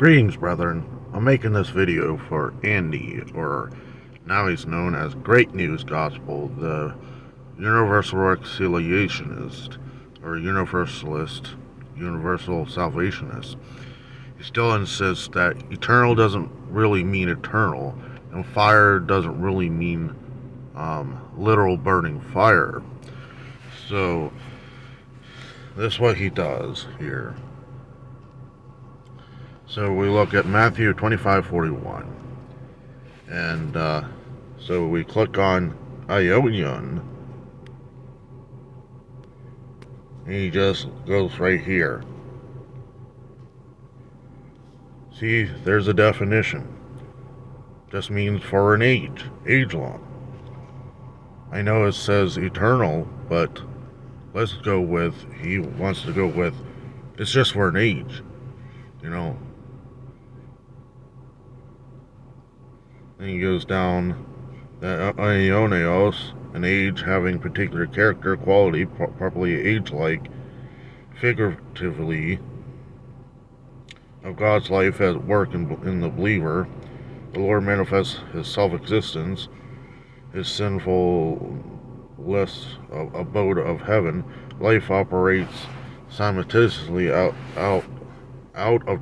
Greetings, brethren. I'm making this video for Andy, or now he's known as Great News Gospel, the Universal Reconciliationist, or Universalist, Universal Salvationist. He still insists that eternal doesn't really mean eternal, and fire doesn't really mean literal burning fire. So, this is what he does here. So we look at Matthew 25:41, and so we click on Ionian, and he just goes right here. See, there's a definition. Just means for an age long. I know it says eternal, but let's go with, he wants to go with, it's just for an age, you know. And he goes down that Ionios, an age having particular character, quality, properly age-like, figuratively, of God's life at work in the believer. The Lord manifests his self-existence, his sinful-less abode of heaven. Life operates simultaneously out of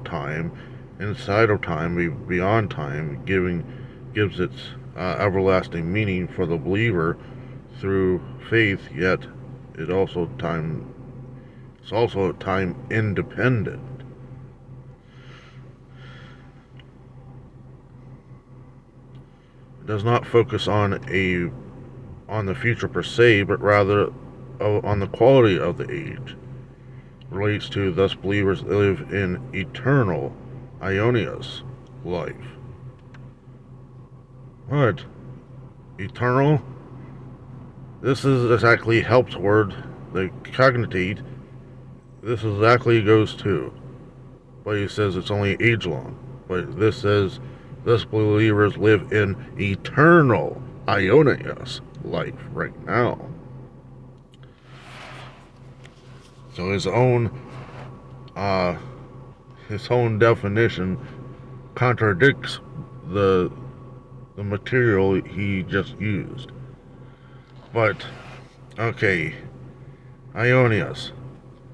time, inside of time, beyond time, gives its everlasting meaning for the believer through faith, yet it's also time independent. It does not focus on the future per se, but rather on the quality of the age. Relates to, thus believers live in eternal Ionios life. What? Eternal? This is exactly help toward the cognate. This exactly goes to. But he says it's only age long. But this says, thus believers live in eternal Ionios life right now. So his own definition contradicts the material he just used. But okay, Ionios.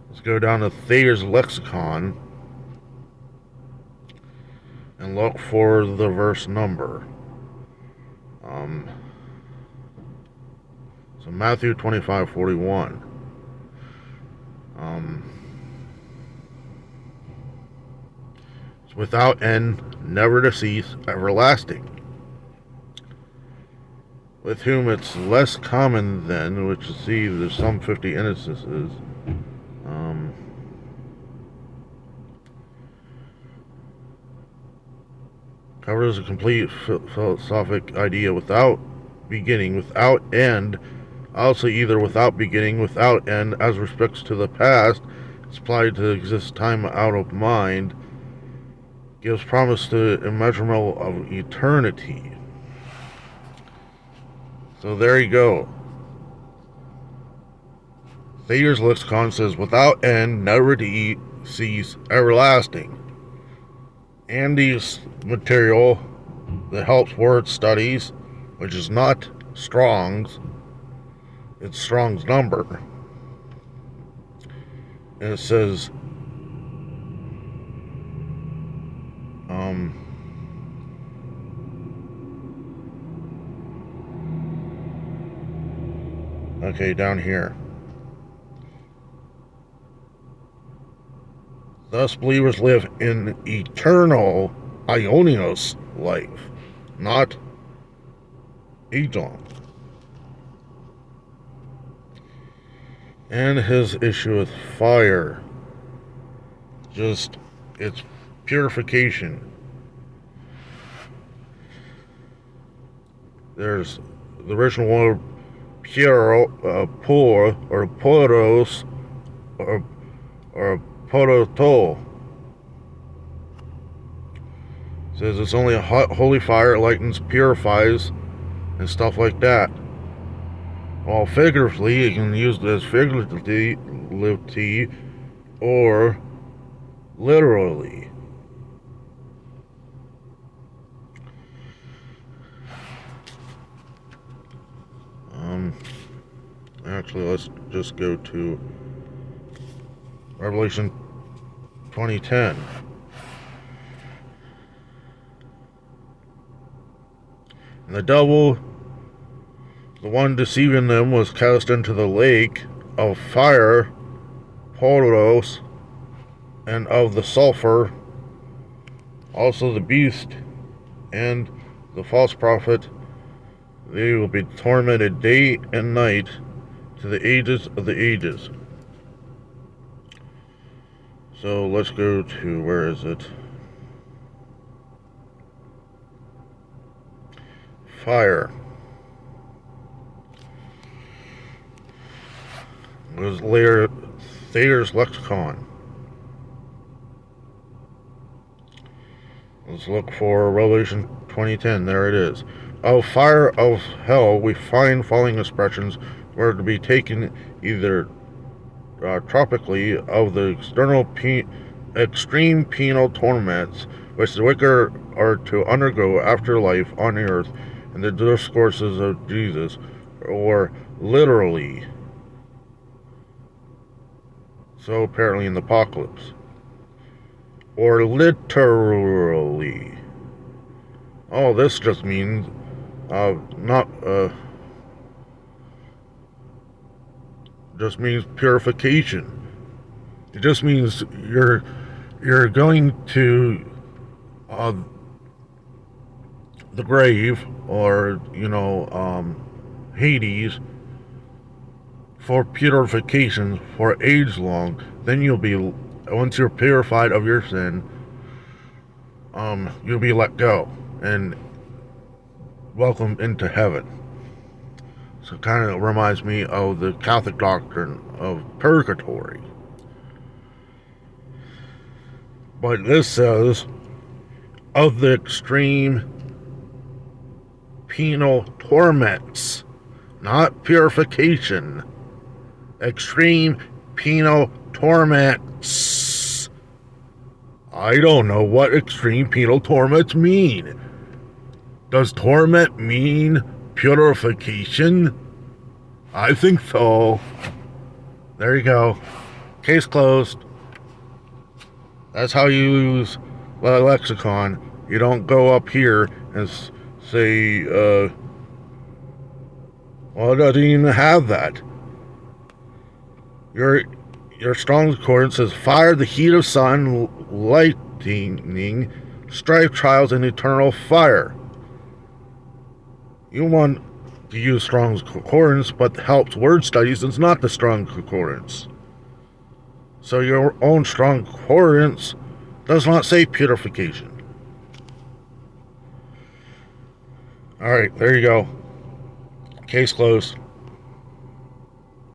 Let's go down to Thayer's lexicon and look for the verse number. So Matthew 25:41. It's without end, never to cease, everlasting. With whom it's less common than, which you see there's some 50 instances. Covers a complete philosophic idea without beginning, without end, also either without beginning, without end, as respects to the past, it's applied to exist time out of mind, gives promise to immeasurable of eternity. So there you go. Thayer's lexicon says without end, never to cease, everlasting. Andy's material that helps word studies, which is not Strong's, it's Strong's number. And it says okay, down here. Thus believers live in eternal Ionios life, not age-long. And his issue with fire, just its purification. There's the original word pure, pur, or poros, or poroto. It says it's only a hot, holy fire, it lightens, purifies, and stuff like that. Well, figuratively, you can use this figuratively or literally. Actually, let's just go to Revelation 20:10. And the devil, the one deceiving them, was cast into the lake of fire, Poros, and of the sulfur, also the beast and the false prophet. They will be tormented day and night to the ages of the ages. So let's go to, where is it? Fire. It was Thayer's lexicon. Let's look for Revelation 20:10. There it is. Of fire of hell we find following expressions were to be taken either tropically of the extreme penal torments which the wicked are to undergo after life on earth in the discourses of Jesus, or literally, so apparently in the apocalypse, or literally. Oh, this just means just means purification. It just means you're going to the grave, or Hades, for purification for age long. Then you'll be, once you're purified of your sin, you'll be let go and welcomed into heaven. So it kind of reminds me of the Catholic doctrine of purgatory. But this says, of the extreme penal torments, not purification. Extreme penal torments. I don't know what extreme penal torments mean. Does torment mean purification? I think so. There you go. Case closed. That's how you use the lexicon. You don't go up here and say, well, it doesn't even have that. Your Strong's Concordance says, fire, the heat of sun, lightning, strife, trials, and eternal fire. You want to use Strong's Concordance, but helps word studies. It's not the Strong's Concordance. So your own Strong's Concordance does not say purification. Alright, there you go. Case closed.